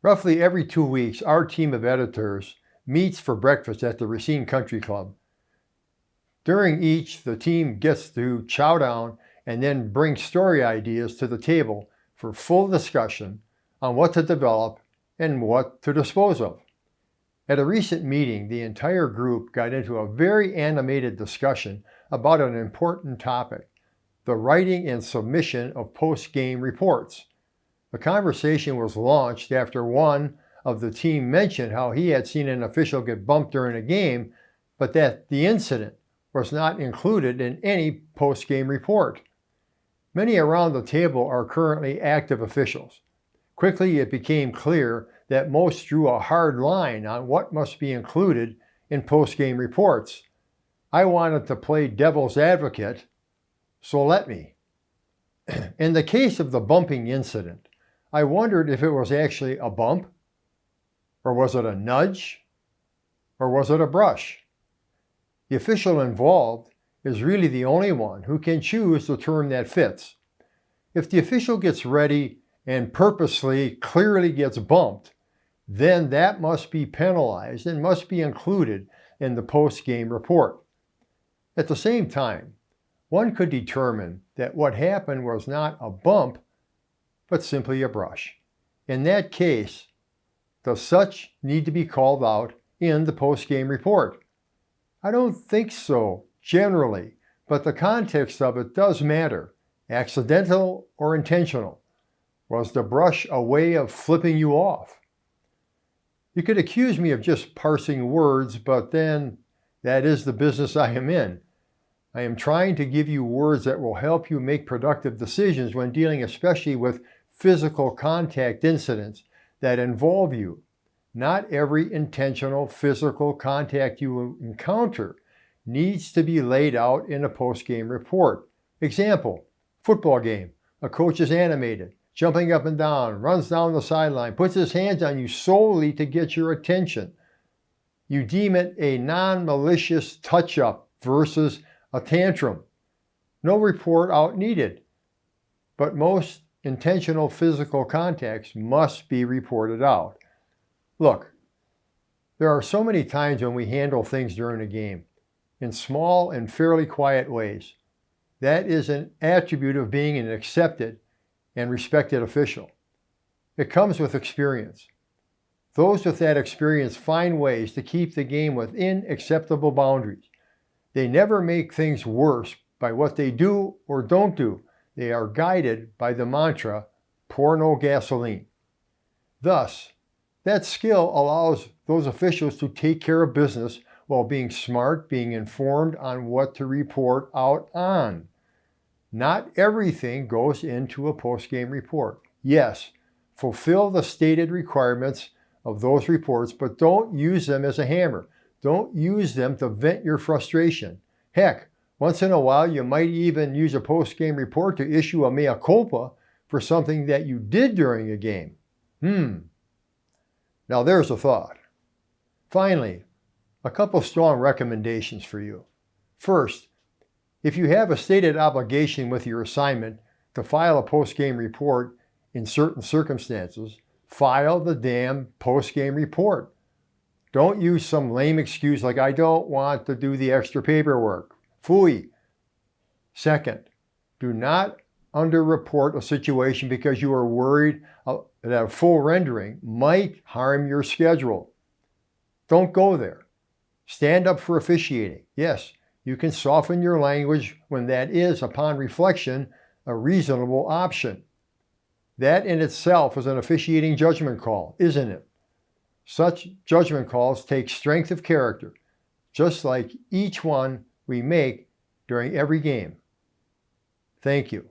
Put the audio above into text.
Roughly every 2 weeks, our team of editors meets for breakfast at the Racine Country Club. During each, the team gets to chow down and then bring story ideas to the table for full discussion on what to develop and what to dispose of. At a recent meeting, the entire group got into a very animated discussion about an important topic: the writing and submission of post-game reports. The conversation was launched after one of the team mentioned how he had seen an official get bumped during a game, but that the incident was not included in any post-game report. Many around the table are currently active officials. Quickly, it became clear that most drew a hard line on what must be included in post-game reports. I wanted to play devil's advocate, so let me. In the case of the bumping incident, I wondered if it was actually a bump, or was it a nudge, or was it a brush? The official involved is really the only one who can choose the term that fits. If the official gets ready and purposely, clearly gets bumped, then that must be penalized and must be included in the post-game report. At the same time, one could determine that what happened was not a bump, but simply a brush. In that case, does such need to be called out in the post-game report? I don't think so, generally, but the context of it does matter, accidental or intentional. Was the brush a way of flipping you off? You could accuse me of just parsing words, but then that is the business I am in. I am trying to give you words that will help you make productive decisions when dealing especially with physical contact incidents that involve you. Not every intentional physical contact you encounter needs to be laid out in a post-game report. Example, football game. A coach is animated, jumping up and down, runs down the sideline, puts his hands on you solely to get your attention. You deem it a non-malicious touch-up versus a tantrum. No report out needed. But most intentional physical contacts must be reported out. Look, there are so many times when we handle things during a game in small and fairly quiet ways. That is an attribute of being an accepted and respected official. It comes with experience. Those with that experience find ways to keep the game within acceptable boundaries. They never make things worse by what they do or don't do. They are guided by the mantra, pour no gasoline. Thus, that skill allows those officials to take care of business while being smart, being informed on what to report out on. Not everything goes into a post-game report. Yes, fulfill the stated requirements of those reports, but don't use them as a hammer. Don't use them to vent your frustration. Heck, once in a while you might even use a post-game report to issue a mea culpa for something that you did during a game. Now there's a thought. Finally, a couple strong recommendations for you. First, if you have a stated obligation with your assignment to file a post-game report in certain circumstances, file the damn post-game report. Don't use some lame excuse like, I don't want to do the extra paperwork. Phooey. Second, do not underreport a situation because you are worried that a full rendering might harm your schedule. Don't go there. Stand up for officiating. Yes, you can soften your language when that is, upon reflection, a reasonable option. That in itself is an officiating judgment call, isn't it? Such judgment calls take strength of character, just like each one we make during every game. Thank you.